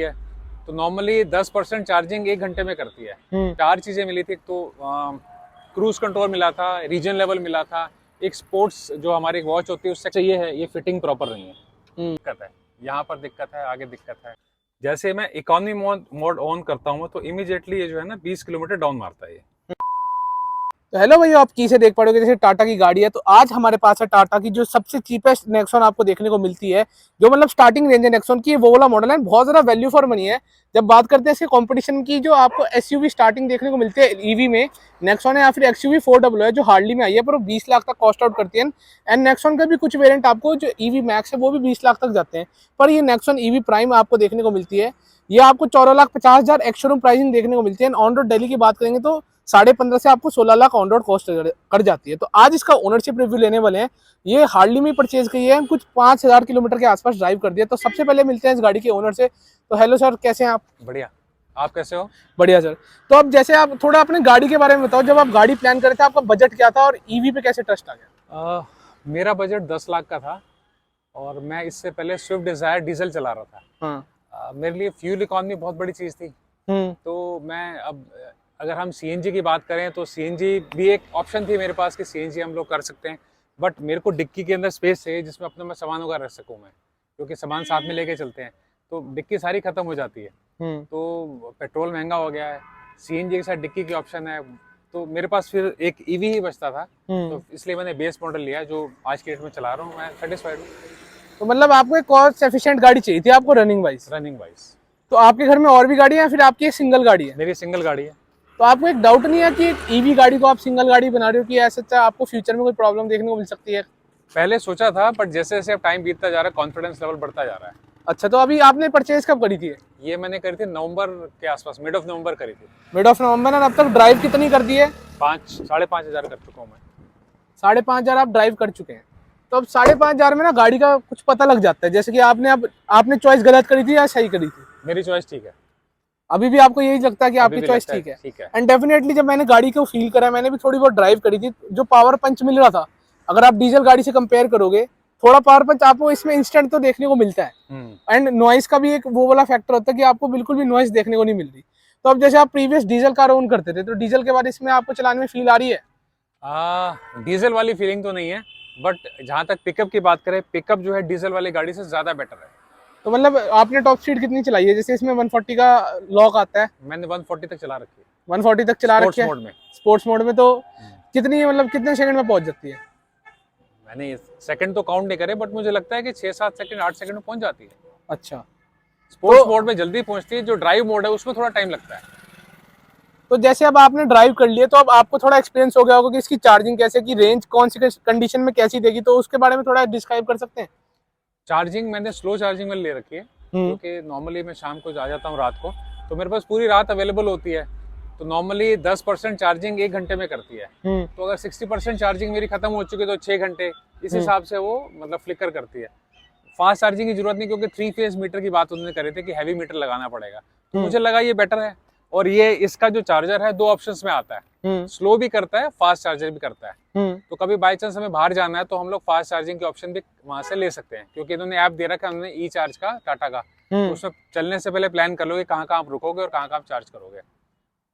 है। तो normally 10% charging 1 घंटे में करती है। 4 चीजें मिली थी। एक तो क्रूज कंट्रोल मिला था, रीजन लेवल मिला था, एक स्पोर्ट्स जो हमारी वॉच होती है उससे चाहिए है। ये फिटिंग प्रॉपर नहीं है, दिक्कत है, यहाँ पर दिक्कत है, आगे दिक्कत है। जैसे मैं इकोनॉमी मोड ऑन करता हूँ तो इमीडिएटली ये जो है ना 20 किलोमीटर डाउन मारता है ये। तो हेलो भाई, आप चीजें देख पा रहे हो जैसे टाटा की गाड़ी है। तो आज हमारे पास है टाटा की जो सबसे चीपेस्ट नेक्सॉन आपको देखने को मिलती है, जो मतलब स्टार्टिंग रेंज है नेक्सॉन की, वो वाला मॉडल है। बहुत ज्यादा वैल्यू फॉर मनी है। जब बात करते हैं इसके कंपटीशन की, जो आपको एसयूवी स्टार्टिंग देखने को मिलती है ईवी में, नेक्सॉन है या फिर एक्सयूवी 400 है जो हार्डली में आई है, पर वो 20 लाख तक कॉस्ट आउट करती है। एंड नेक्सॉन का भी कुछ वेरिएंट आपको जो ईवी मैक्स है वो भी 20 लाख तक जाते हैं, पर ये नेक्सॉन ईवी प्राइम आपको देखने को मिलती है। ये आपको 14,50,000 एक्स शोरूम प्राइसिंग देखने को मिलती है। ऑन रोड दिल्ली की बात करेंगे तो 15.5 से आपको 16 लाख ऑन रोड कॉस्ट कर जाती है। तो आज इसका ओनरशिप रिव्यू लेने वाले हैं। ये हार्डली में परचेज की है, कुछ 5,000 किलोमीटर के आसपास ड्राइव कर दिया। तो सबसे पहले मिलते हैं इस गाड़ी के ओनर से। तो हेलो सर, कैसे हैं आप? बढ़िया, आप कैसे हो? बढ़िया सर। तो अब जैसे आप थोड़ा अपने गाड़ी के बारे में बताओ, जब आप गाड़ी प्लान करे थे आपका बजट क्या था और ईवी पे कैसे ट्रस्ट आ गया? मेरा बजट 10 लाख का था और मैं इससे पहले स्विफ्ट डिजायर डीजल चला रहा था। मेरे लिए फ्यूल इकॉनमी बहुत बड़ी चीज़ थी। तो मैं अब अगर हम सीएनजी की बात करें तो सीएनजी भी एक ऑप्शन थी मेरे पास कि सीएनजी हम लोग कर सकते हैं, बट मेरे को डिक्की के अंदर स्पेस चाहिए जिसमें अपने मैं सामानों का रख सकूँ मैं, क्योंकि सामान साथ में लेके चलते हैं तो डिक्की सारी खत्म हो जाती है। तो पेट्रोल महंगा हो गया है, सीएनजी के साथ डिक्की की ऑप्शन है, तो मेरे पास फिर एक ईवी ही बचता था। तो इसलिए मैंने बेस मॉडल लिया जो आज की डेट में चला रहा हूँ। मैं सेटिस्फाइड हूँ। तो मतलब आपको एक कॉस्ट एफिशिएंट गाड़ी चाहिए थी आपको रनिंग वाइज। तो आपके घर में और भी गाड़ी है या फिर आपकी एक सिंगल गाड़ी है? मेरी सिंगल गाड़ी है। तो आपको एक डाउट नहीं है कि एक ईवी गाड़ी को आप सिंगल गाड़ी बना रहे हो कि ऐसा आपको फ्यूचर में कोई प्रॉब्लम देखने को मिल सकती है? पहले सोचा था, बट जैसे जैसे अब टाइम बीतता जा रहा है कॉन्फिडेंस लेवल बढ़ता जा रहा है। अच्छा, तो अभी आपने परचेज कब करी थी? ये मैंने करी थी नवंबर के आसपास, मिड ऑफ नवंबर करी थी। Mid of November. और अब तक ड्राइव कितनी कर दी है? 5,500 कर चुका हूँ मैं। 5,500 आप ड्राइव कर चुके हैं। तो अब 5,500 में ना गाड़ी का कुछ पता लग जाता है, जैसे कि आपने चॉइस गलत करी थी या सही करी थी? मेरी चॉइस ठीक है। अभी भी आपको यही लगता है कि आपकी चॉइस ठीक है? ठीक है। एंड डेफिनेटली जब मैंने गाड़ी को फील करा, मैंने भी थोड़ी बहुत ड्राइव करी थी, जो पावर पंच मिल रहा था, अगर आप डीजल गाड़ी से कंपेयर करोगे, थोड़ा पावर पंच आपको इसमें इंस्टेंट तो देखने को मिलता है। एंड नॉइस का भी एक वो वाला फैक्टर होता है कि आपको बिल्कुल भी नॉइस देखने को नहीं मिल रही। तो अब जैसे आप प्रीवियस डीजल कार ओन करते थे, तो डीजल के बाद इसमें आपको चलाने में फील आ रही है? डीजल वाली फीलिंग तो नहीं है, बट जहाँ तक पिकअप की बात करें, पिकअप जो है डीजल वाली गाड़ी से ज्यादा बेटर है। तो मतलब आपने टॉप स्पीड कितनी चलाई है? जैसे इसमें 140 का लॉक आता है। मैंने 140 तक चला रखी है। 140 तक चला रखी है मोड में। स्पोर्ट्स मोड में। तो कितनी मतलब कितने सेकंड में पहुंच जाती है? मैंने सेकंड तो काउंट नहीं करे, बट मुझे लगता है कि 6-7 सेकंड 8 सेकंड में पहुंच जाती है। अच्छा। स्पोर्ट्स मोड में जल्दी पहुंचती है, जो ड्राइव मोड है उसमें थोड़ा टाइम लगता है। तो जैसे अब आपने ड्राइव कर लिया, तो अब आपको थोड़ा एक्सपीरियंस हो गया होगा कि इसकी चार्जिंग कैसे की, रेंज कौन सी कंडीशन में कैसी देगी, तो उसके बारे में थोड़ा डिस्क्राइब कर सकते हैं? चार्जिंग मैंने स्लो चार्जिंग में ले रखी है, क्योंकि नॉर्मली मैं शाम को आ जाता हूँ रात को, तो मेरे पास पूरी रात अवेलेबल होती है। तो नॉर्मली 10% चार्जिंग 1 घंटे में करती है। तो अगर 60% चार्जिंग मेरी खत्म हो चुकी है तो 6 घंटे इस हिसाब से वो मतलब फ्लिकर करती है। फास्ट चार्जिंग की जरूरत नहीं, क्योंकि 3 फेज मीटर की बात उन्होंने करे थे कि हैवी मीटर लगाना पड़ेगा, तो मुझे लगा ये बेटर है। और ये इसका जो चार्जर है 2 ऑप्शंस में आता है, स्लो भी करता है, फास्ट चार्जर भी करता है। तो कभी बाई चांस हमें बाहर जाना है तो हम लोग फास्ट चार्जिंग के ऑप्शन भी वहां से ले सकते हैं, क्योंकि इन्होंने ऐप दे रखा है उन्होंने ई चार्ज का, टाटा का। तो उसमें चलने से पहले प्लान कर लोगे कहाँ कहाँ आप रुकोगे और कहाँ कहाँ आप चार्ज करोगे।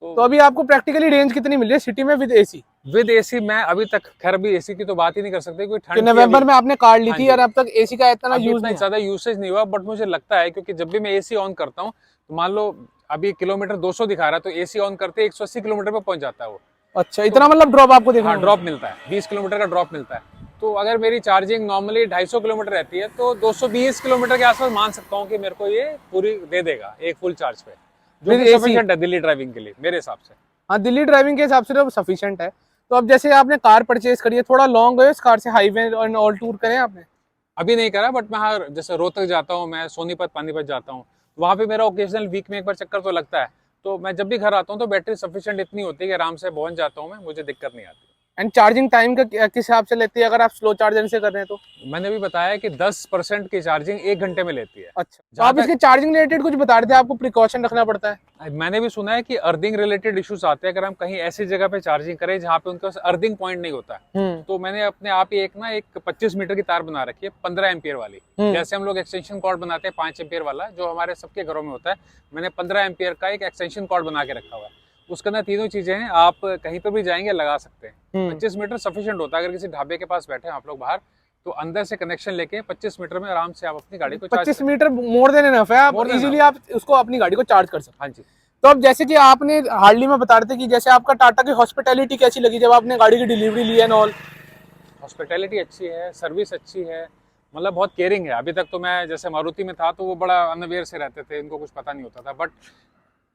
तो अभी आपको प्रैक्टिकली रेंज कितनी मिल रही है सिटी में विद एसी? विद एसी मैं अभी तक, खैर अभी एसी की तो बात ही नहीं कर सकते, कोई ठंड नवंबर में आपने कार ली थी और अब तक एसी का इतना ज्यादा यूसेज नहीं हुआ। बट मुझे लगता है, क्योंकि जब भी मैं एसी ऑन करता हूँ तो मान लो अभी किलोमीटर 200 दिखा रहा है, तो एसी ऑन करते 180 किलोमीटर पे पहुंच जाता है वो। अच्छा, इतना मतलब ड्रॉप आपको देखा? हाँ, ड्रॉप मिलता है, 20 किलोमीटर का ड्रॉप मिलता है। तो अगर मेरी चार्जिंग नॉर्मली 250 किलोमीटर रहती है, तो 220 किलोमीटर के आसपास मान सकता हूँ कि मेरे को ये पूरी दे देगा एक फुल चार्ज पे, जो कि सफिशिएंट है दिल्ली ड्राइविंग के लिए मेरे हिसाब से। हाँ, दिल्ली ड्राइविंग के हिसाब से तो सफिशिएंट है। तो अब जैसे आपने कार परचेज करी है, थोड़ा लॉन्ग गए इस कार से, हाईवे और ऑल टूर करें आपने? अभी नहीं करा, बट मैं हाँ जैसे रोहतक जाता हूँ, मैं सोनीपत पानीपत जाता हूँ, वहाँ पे मेरा ओकेजनल वीक में एक बार चक्कर तो लगता है। तो मैं जब भी घर आता हूँ तो बैटरी सफिशिएंट इतनी होती है कि आराम से पहुंच जाता हूँ मैं, मुझे दिक्कत नहीं आती। एंड चार्जिंग टाइम का किस हिसाब से लेती है अगर आप स्लो चार्जर से कर रहे हैं तो? मैंने भी बताया कि 10% की चार्जिंग 1 घंटे में लेती है। अच्छा, तो आप इसके चार्जिंग रिलेटेड कुछ बता रहे थे, आपको प्रिकॉशन रखना पड़ता है? मैंने भी सुना है कि अर्थिंग रिलेटेड इश्यूज आते हैं अगर हम कहीं ऐसी जगह पे चार्जिंग करें जहाँ पे उनके पास अर्थिंग पॉइंट नहीं होता है। तो मैंने अपने आप ही एक 25 मीटर की तार बना रखी है 15 एम्पियर वाली। जैसे हम लोग एक्सटेंशन कॉर्ड बनाते हैं 5 एम्पियर वाला जो हमारे सबके घरों में होता है, मैंने 15 एम्पियर का एक एक्सटेंशन कॉर्ड बना के रखा हुआ है। उसके अंदर तीनों चीजें हैं, आप कहीं पर भी जाएंगे लगा सकते हैं। 25 मीटर सफिशिएंट होता है। अगर किसी ढाबे के पास बैठे हैं आप लोग बाहर, तो अंदर से कनेक्शन लेके 25 मीटर में आराम से आप अपनी गाड़ी को 25 मीटर मोर देन इनफ है, आप इजीली आप उसको अपनी गाड़ी को चार्ज कर सकते हैं। हाँ जी। तो अब जैसे कि आपने हार्डली में बता रहे थे कि जैसे आपका टाटा की हॉस्पिटैलिटी कैसी लगी जब आपने गाड़ी की डिलीवरी ली है? ऑल हॉस्पिटैलिटी अच्छी है, सर्विस अच्छी है, मतलब बहुत केयरिंग है। अभी तक तो मैं जैसे मारुति में था तो वो बड़ा अनअवेयर से रहते थे, इनको कुछ पता नहीं होता था, बट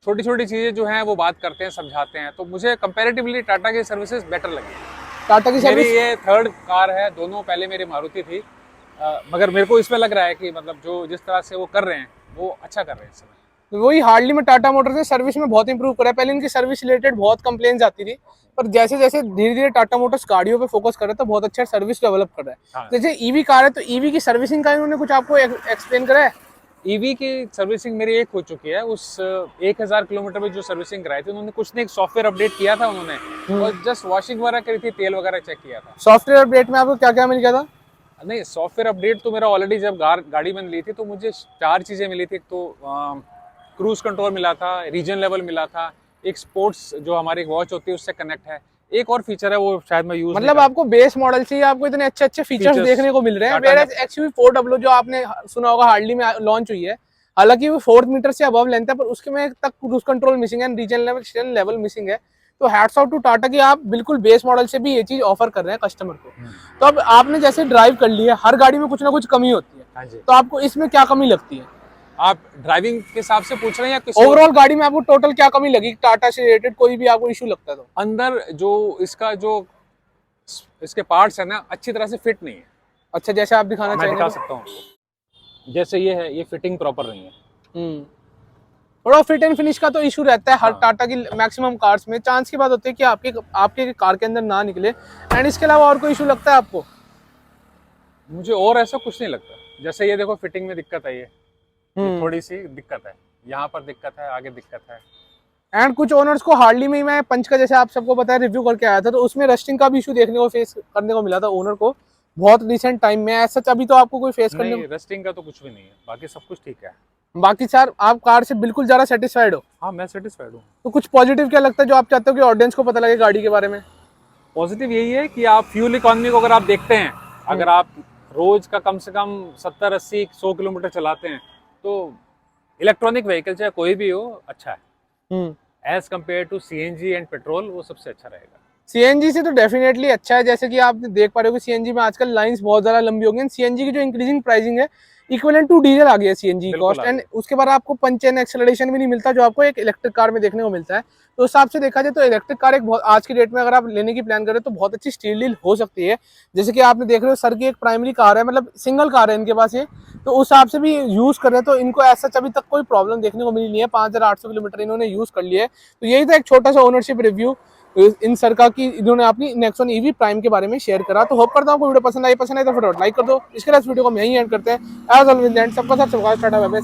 छोटी छोटी चीजें जो हैं वो बात करते हैं, समझाते हैं। तो मुझे कंपैरेटिवली टाटा की सर्विसेज बेटर लगी। टाटा की मेरी सर्विस ये थर्ड कार है, दोनों पहले मेरी मारुति थी, मगर मेरे को इसमें लग रहा है कि मतलब जो जिस तरह से वो कर रहे हैं वो अच्छा कर रहे हैं इस समय। वही हार्डली में टाटा मोटर्स ने सर्विस में बहुत इंप्रूव करा है। पहले इनकी सर्विस रिलेटेड बहुत कंप्लेंट्स आती थी, पर जैसे जैसे धीरे धीरे टाटा मोटर्स गाड़ियों पे फोकस कर रहा है तो बहुत अच्छा सर्विस डेवलप कर रहा है। हाँ। जैसे ईवी कार है तो ईवी की सर्विसिंग का इन्होंने कुछ आपको एक्सप्लेन करा है? ईवी की सर्विसिंग मेरी एक हो चुकी है। उस 1000 किलोमीटर में जो सर्विसिंग कराई थी उन्होंने कुछ नहीं, एक सॉफ्टवेयर अपडेट किया था उन्होंने, और जस्ट वॉशिंग वगैरह करी थी, तेल वगैरह चेक किया था। सॉफ्टवेयर अपडेट में आपको क्या क्या मिल गया था? नहीं, सॉफ्टवेयर अपडेट तो मेरा ऑलरेडी जब गाड़ी मैंने ली थी तो मुझे 4 चीजें मिली थी। एक तो क्रूज कंट्रोल मिला था, रीजन लेवल मिला था, एक स्पोर्ट्स जो हमारी वॉच होती है उससे कनेक्ट है, एक और फीचर है वो शायद मैं यूज मतलब आपको बेस मॉडल से ही आपको इतने अच्छे अच्छे फीचर्स देखने को मिल रहे हैं। वेयर XUV400 जो आपने सुना होगा हार्डली में लॉन्च हुई है, हालांकि वो 4 मीटर से अबव लेंथ है पर उसके में तक क्रूज कंट्रोल मिसिंग है, रीजन लेवल मिसिंग है। तो हैट्स ऑफ टू टाटा की आप बिल्कुल बेस मॉडल से भी ये चीज ऑफर कर रहे हैं कस्टमर को। तो अब आपने जैसे ड्राइव कर लिया, हर गाड़ी में कुछ ना कुछ कमी होती है। हाँ जी। तो आपको इसमें क्या कमी लगती है? आप ड्राइविंग के हिसाब से पूछ रहे हैं या किसी ओवरऑल गाड़ी में आपको टोटल क्या कमी लगी टाटा से रिलेटेड, कोई भी आपको इशू लगता है तो? अंदर जो इसके पार्ट्स है ना, अच्छी तरह से फिट नहीं है। अच्छा, जैसे आप दिखाना मैं चाहेंगे? दिखा सकता हूँ। जैसे ये है, ये फिटिंग प्रॉपर नहीं है। थोड़ा फिट एंड फिनिश का तो इशू रहता है हर हाँ। टाटा की मैक्सिमम कार्स में। चांस की बात होती है कि आपके कार के अंदर ना निकले। एंड इसके अलावा और कोई इशू लगता है आपको? मुझे और ऐसा कुछ नहीं लगता। जैसे ये देखो, फिटिंग में दिक्कत है, ये थोड़ी सी दिक्कत है, यहाँ पर दिक्कत है, आगे दिक्कत है। एंड कुछ ओनर्स को हार्डली में ही मैं पंच का जैसे आप सबको पता है रिव्यू करके आया था, तो उसमें रस्टिंग का भी इशू देखने को फेस करने को मिला था ओनर को बहुत रिसेंट टाइम में। ऐसा अभी तो आपको कोई फेस करने को? रस्टिंग का तो कुछ भी नहीं है, बाकी सब कुछ ठीक है। बाकी सर आप कार से बिल्कुल ज़्यादा सेटिस्फाइड हो? हाँ, मैं सेटिस्फाइड हूँ। तो कुछ पॉजिटिव क्या लगता है जो आप चाहते हो कि ऑडियंस को पता लगे गाड़ी के बारे में? पॉजिटिव यही है कि आप फ्यूल इकोनॉमी को अगर आप देखते हैं, अगर आप रोज का कम से कम 70, 80, 100 किलोमीटर चलाते हैं तो इलेक्ट्रॉनिक व्हीकल चाहे कोई भी हो अच्छा है। As compare to CNG and petrol, वो सबसे अच्छा रहेगा। सीएनजी से तो डेफिनेटली अच्छा है। जैसे कि आप देख पा रहे हो कि सीएनजी में आजकल लाइंस बहुत ज्यादा लंबी हो गई हैं। सीएनजी की जो इंक्रीजिंग प्राइसिंग है इक्विवेलेंट टू डीजल आ गया है सीएनजी कॉस्ट। एंड उसके बाद आपको पंच एंड एक्सेलरेशन भी नहीं मिलता जो आपको एक इलेक्ट्रिक कार में देखने को मिलता है। तो उस हिसाब से देखा जाए तो इलेक्ट्रिक कार एक बहुत आज की डेट में अगर आप लेने की प्लान करें तो बहुत अच्छी स्टील डील हो सकती है। जैसे कि आपने देख रहे हो सर की एक प्राइमरी कार है, मतलब सिंगल कार है इनके पास ये, तो उस हिसाब से भी यूज कर रहे हैं तो इनको ऐसा अभी तक कोई प्रॉब्लम देखने को मिली नहीं है। 5800 किलोमीटर इन्होंने यूज कर लिया है। तो यही था एक छोटा सा ओनरशिप रिव्यू इन सर का कि इन्होंने अपनी नेक्सॉन ईवी प्राइम के बारे में शेयर करा। तो होप करता हूँ वीडियो पसंद आई तो फटाफट लाइक कर दो। इसके बाद वीडियो को हम यहीं एंड करते हैं। एज ऑलवेज सबका साथ सबका टाटा बाय बाय।